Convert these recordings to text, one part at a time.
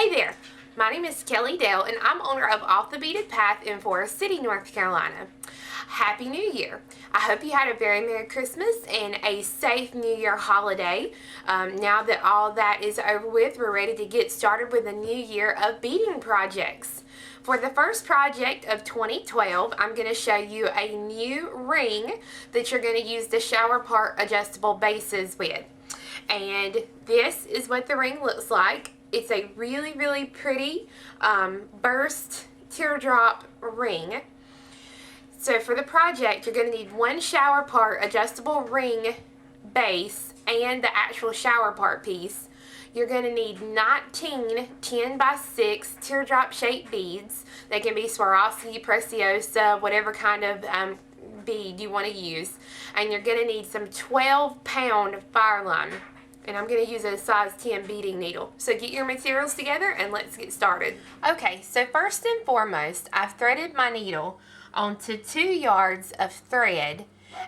Hey there, my name is Kelly Dale and I'm owner of Off the Beaten Path in Forest City, North Carolina. Happy New Year. I hope you had a very Merry Christmas and a safe New Year holiday. Now that all that is over with, we're ready to get started with a new year of beading projects. For the first project of 2012, I'm going to show you a new ring that you're going to use the shower part adjustable bases with. And this is what the ring looks like. It's a really pretty burst teardrop ring. So for the project, you're going to need one shower part adjustable ring base and the actual shower part piece. You're going to need 19 10x6 teardrop shaped beads. They can be Swarovski, Preciosa, whatever kind of bead you want to use. And you're going to need some 12-pound fire line. And I'm going to use a size 10 beading needle. So get your materials together and let's get started. Okay, so first and foremost, I've threaded my needle onto 2 yards of thread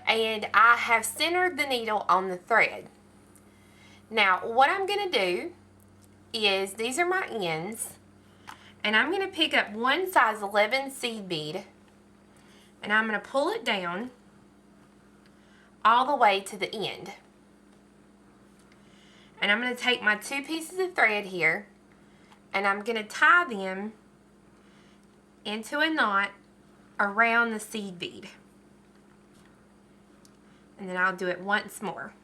and I have centered the needle on the thread. Now what I'm going to do is, these are my ends, and I'm going to pick up one size 11 seed bead and I'm going to pull it down all the way to the end. And I'm going to take my 2 pieces of thread here and I'm going to tie them into a knot around the seed bead. And then I'll do it once more.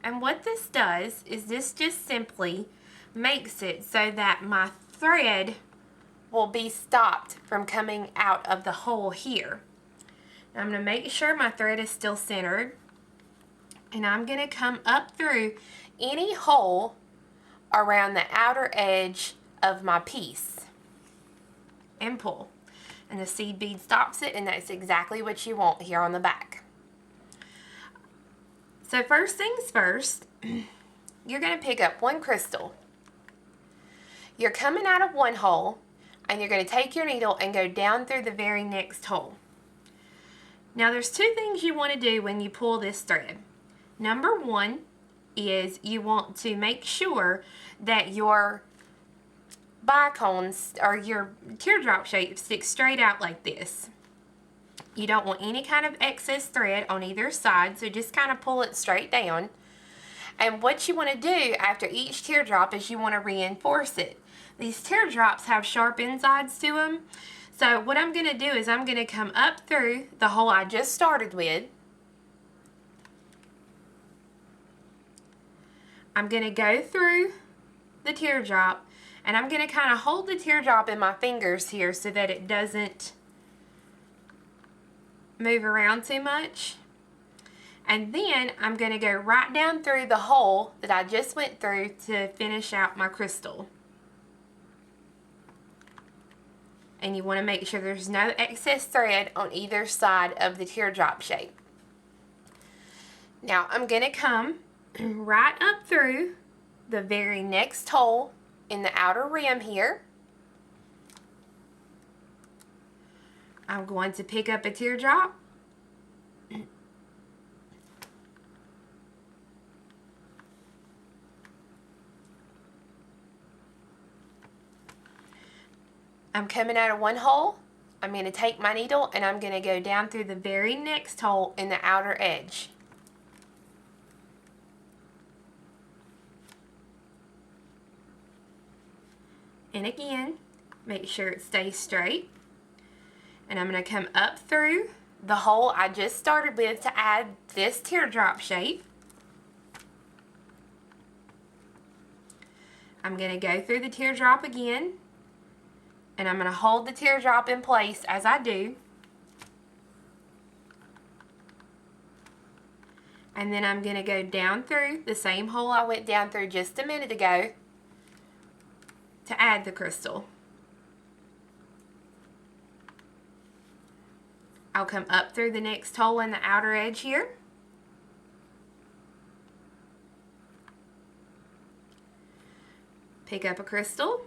And what this does is this just simply makes it so that my thread will be stopped from coming out of the hole here. Now I'm going to make sure my thread is still centered. And I'm going to come up through any hole around the outer edge of my piece and pull. And the seed bead stops it, and that's exactly what you want here on the back. So first things first, you're going to pick up one crystal. You're coming out of one hole, and you're going to take your needle and go down through the very next hole. Now there's 2 things you want to do when you pull this thread. Number 1 is you want to make sure that your bicones or your teardrop shape sticks straight out like this. You don't want any kind of excess thread on either side, so just kind of pull it straight down. And what you want to do after each teardrop is you want to reinforce it. These teardrops have sharp insides to them, so what I'm going to do is I'm going to come up through the hole I just started with. I'm going to go through the teardrop and I'm going to kind of hold the teardrop in my fingers here so that it doesn't move around too much. And then I'm going to go right down through the hole that I just went through to finish out my crystal. And you want to make sure there's no excess thread on either side of the teardrop shape. Now I'm going to come right up through the very next hole in the outer rim here. I'm going to pick up a teardrop I'm coming out of one hole. I'm going to take my needle and I'm going to go down through the very next hole in the outer edge. And again, make sure it stays straight. And I'm going to come up through the hole I just started with to add this teardrop shape. I'm going to go through the teardrop again. And I'm going to hold the teardrop in place as I do. And then I'm going to go down through the same hole I went down through just a minute ago to add the crystal. I'll come up through the next hole in the outer edge here. Pick up a crystal.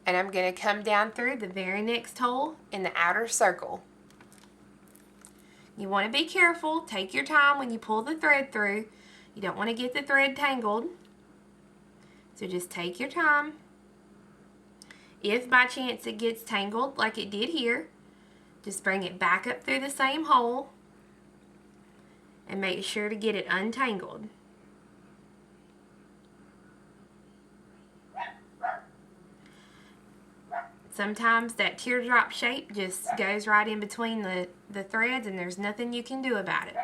And I'm going to come down through the very next hole in the outer circle. You want to be careful. Take your time when you pull the thread through. You don't want to get the thread tangled. So just take your time. If by chance it gets tangled like it did here, just bring it back up through the same hole and make sure to get it untangled. Sometimes that teardrop shape just goes right in between the threads and there's nothing you can do about it.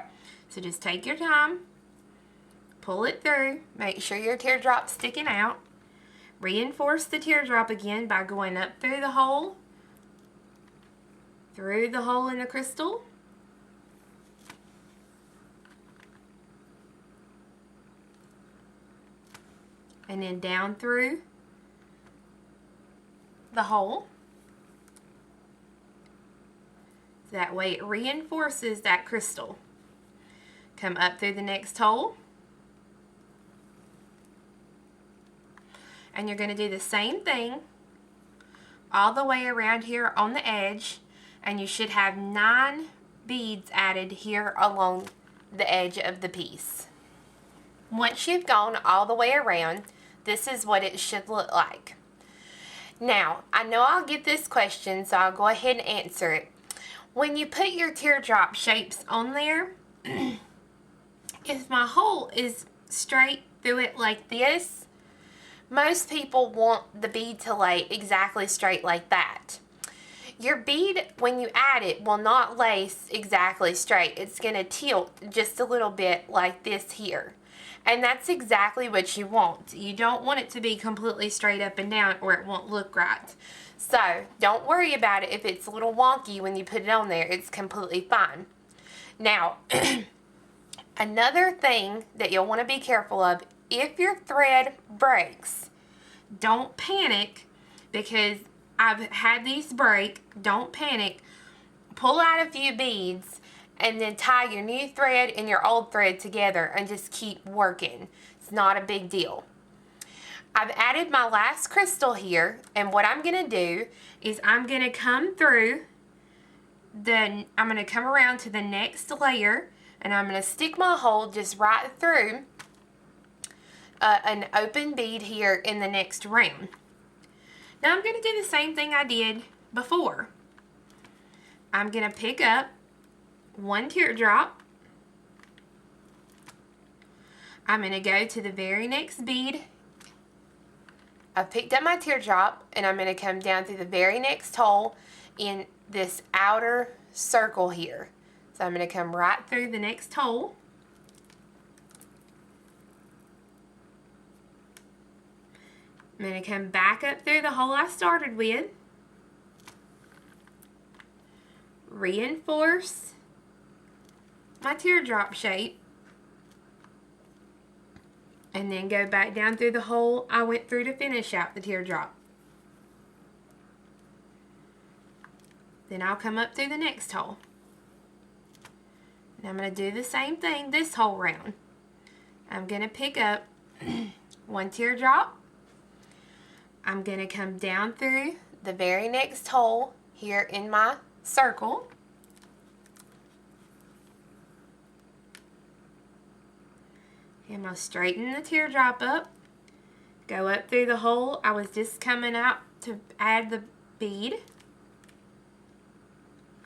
So just take your time, pull it through, make sure your teardrop's sticking out. Reinforce the teardrop again by going up through the hole in the crystal. And then down through the hole. That way it reinforces that crystal. Come up through the next hole. And you're going to do the same thing all the way around here on the edge, and you should have 9 beads added here along the edge of the piece. Once you've gone all the way around, this is what it should look like. Now, I know I'll get this question, so I'll go ahead and answer it. When you put your teardrop shapes on there, if my hole is straight through it like this, most people want the bead to lay exactly straight like that. Your bead, when you add it, will not lace exactly straight. It's going to tilt just a little bit like this here. And that's exactly what you want. You don't want it to be completely straight up and down or it won't look right. So don't worry about it if it's a little wonky when you put it on there. It's completely fine. Now, another thing that you'll want to be careful of, if your thread breaks, don't panic, because I've had these break. Don't panic. Pull out a few beads and then tie your new thread and your old thread together and just keep working. It's not a big deal. I've added my last crystal here, and what I'm going to do is I'm going to come through I'm going to come around to the next layer, and I'm going to stick my hole just right through an open bead here in the next round. Now I'm going to do the same thing I did before. I'm going to pick up one teardrop. I'm going to go to the very next bead. I've picked up my teardrop, and I'm going to come down through the very next hole in this outer circle here. So I'm going to come right through the next hole. I'm going to come back up through the hole I started with. Reinforce my teardrop shape. And then go back down through the hole I went through to finish out the teardrop. Then I'll come up through the next hole. And I'm going to do the same thing this whole round. I'm going to pick up one teardrop. I'm going to come down through the very next hole here in my circle. I'm going to straighten the teardrop up, go up through the hole I was just coming out to add the bead.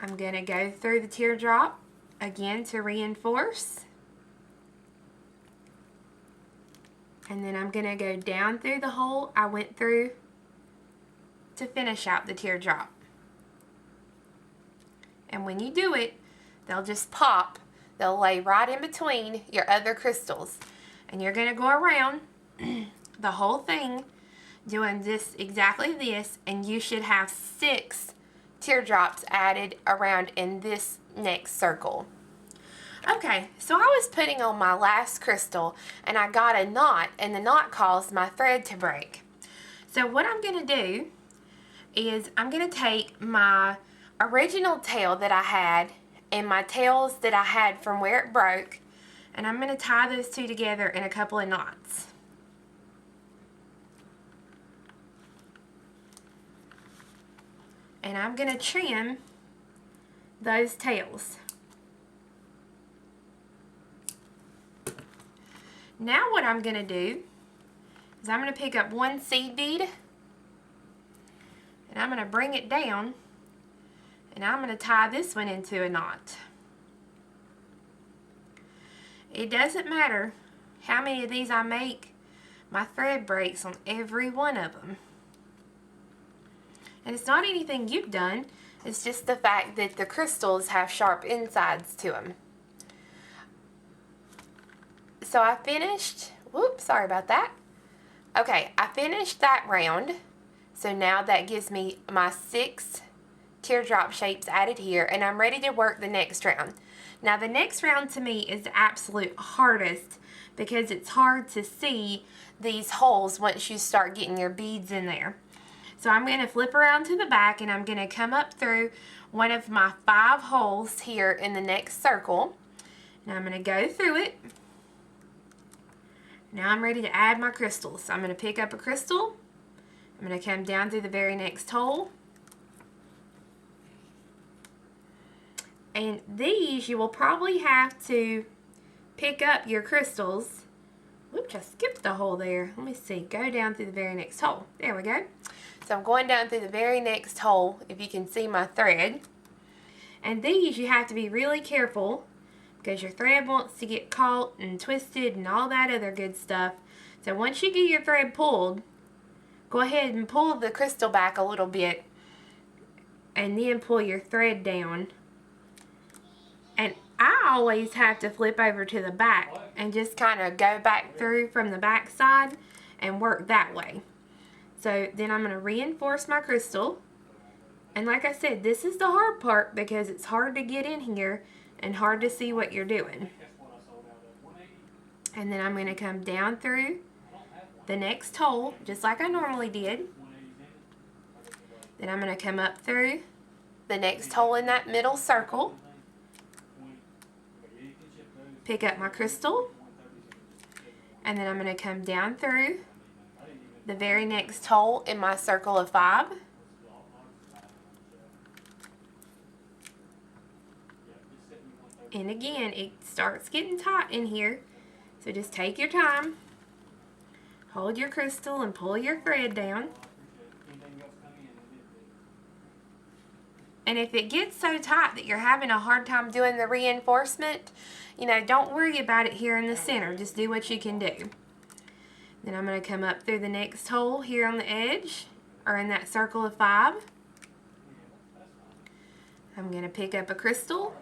I'm going to go through the teardrop again to reinforce. And then I'm going to go down through the hole I went through to finish out the teardrop. And when you do it, they'll just pop. They'll lay right in between your other crystals. And you're going to go around the whole thing doing this exactly this, and you should have 6 teardrops added around in this next circle. Okay, so I was putting on my last crystal and I got a knot, and the knot caused my thread to break. So what I'm going to do is I'm going to take my original tail that I had and my tails that I had from where it broke, and I'm going to tie those two together in a couple of knots. And I'm going to trim those tails. Now what I'm going to do is I'm going to pick up one seed bead and I'm going to bring it down and I'm going to tie this one into a knot. It doesn't matter how many of these I make, my thread breaks on every one of them. And it's not anything you've done, it's just the fact that the crystals have sharp insides to them. So I finished, whoops, sorry about that. Okay, I finished that round. So now that gives me my 6 teardrop shapes added here, and I'm ready to work the next round. Now the next round to me is the absolute hardest because it's hard to see these holes once you start getting your beads in there. So I'm going to flip around to the back and I'm going to come up through one of my 5 holes here in the next circle. And I'm going to go through it. Now I'm ready to add my crystals. So I'm going to pick up a crystal. I'm going to come down through the very next hole. And these you will probably have to pick up your crystals. Whoops, I skipped the hole there. Let me see. Go down through the very next hole. There we go. So I'm going down through the very next hole, if you can see my thread. And these you have to be really careful because your thread wants to get caught and twisted and all that other good stuff. So once you get your thread pulled, go ahead and pull the crystal back a little bit and then pull your thread down. And I always have to flip over to the back and just kind of go back through from the back side and work that way. So then I'm going to reinforce my crystal. And like I said, this is the hard part because it's hard to get in here and hard to see what you're doing. And then I'm going to come down through the next hole just like I normally did. Then I'm going to come up through the next hole in that middle circle. Pick up my crystal. And then I'm going to come down through the very next hole in my circle of 5. And again, it starts getting tight in here, so just take your time, hold your crystal and pull your thread down. And if it gets so tight that you're having a hard time doing the reinforcement, don't worry about it here in the center, just do what you can do. Then I'm going to come up through the next hole here on the edge, or in that circle of 5. I'm going to pick up a crystal.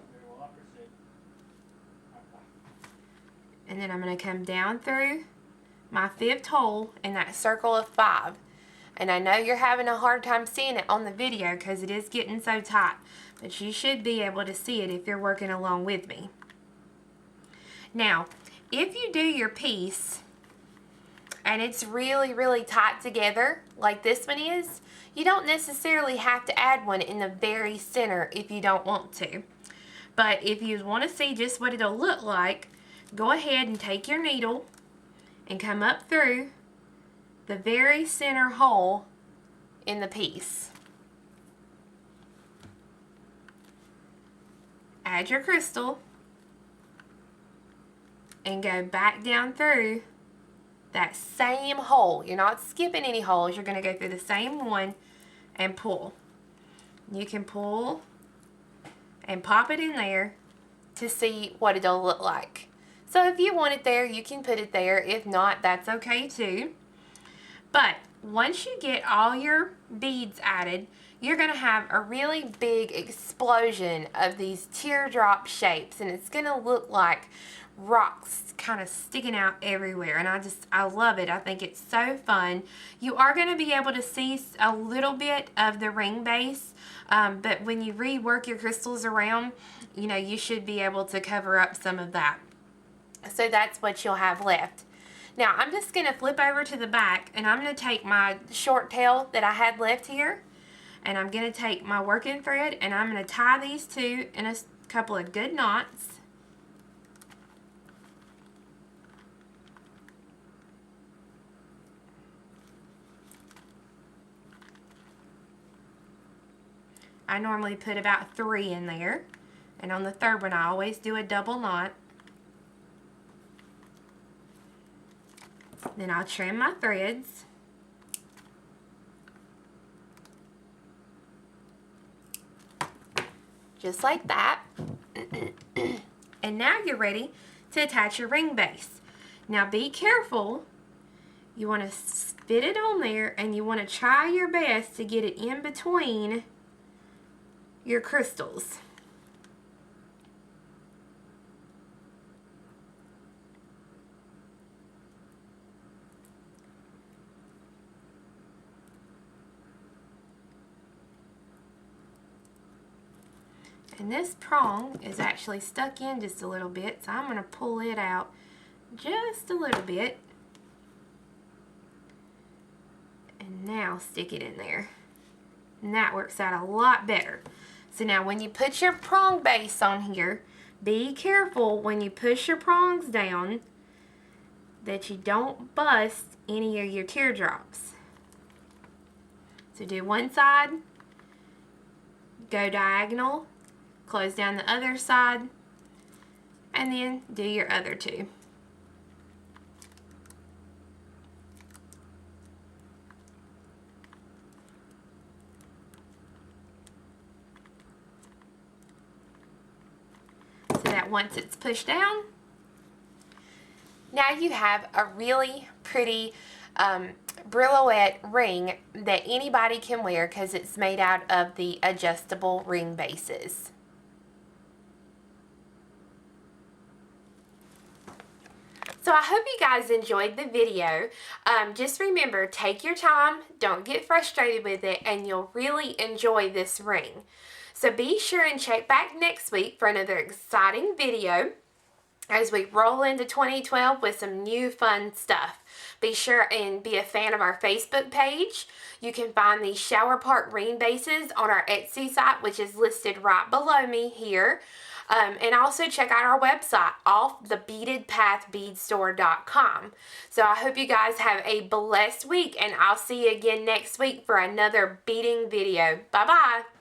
And then I'm going to come down through my 5th hole in that circle of 5. And I know you're having a hard time seeing it on the video because it is getting so tight. But you should be able to see it if you're working along with me. Now, if you do your piece and it's really, really tight together, like this one is, you don't necessarily have to add one in the very center if you don't want to. But if you want to see just what it'll look like, go ahead and take your needle and come up through the very center hole in the piece. Add your crystal and go back down through that same hole. You're not skipping any holes. You're going to go through the same one and pull. You can pull and pop it in there to see what it'll look like. So if you want it there, you can put it there. If not, that's okay too. But once you get all your beads added, you're going to have a really big explosion of these teardrop shapes, and it's going to look like rocks kind of sticking out everywhere. And I love it. I think it's so fun. You are going to be able to see a little bit of the ring base, but when you rework your crystals around, you should be able to cover up some of that. So that's what you'll have left. Now I'm just going to flip over to the back and I'm going to take my short tail that I had left here, and I'm going to take my working thread and I'm going to tie these two in a couple of good knots. I normally put about 3 in there, and on the third one I always do a double knot. Then I'll trim my threads. Just like that. And now you're ready to attach your ring base. Now be careful. You want to fit it on there and you want to try your best to get it in between your crystals. And this prong is actually stuck in just a little bit, so I'm going to pull it out just a little bit. And now stick it in there. And that works out a lot better. So now when you put your prong base on here, be careful when you push your prongs down that you don't bust any of your teardrops. So do one side, go diagonal, close down the other side, and then do your other two. So that once it's pushed down, now you have a really pretty Brillouette ring that anybody can wear because it's made out of the adjustable ring bases. So I hope you guys enjoyed the video. Just remember, take your time, don't get frustrated with it, and you'll really enjoy this ring. So be sure and check back next week for another exciting video as we roll into 2012 with some new fun stuff. Be sure and be a fan of our Facebook page. You can find these Shower Park ring bases on our Etsy site, which is listed right below me here. And also check out our website, offthebeadedpathbeadstore.com. So I hope you guys have a blessed week, and I'll see you again next week for another beading video. Bye-bye.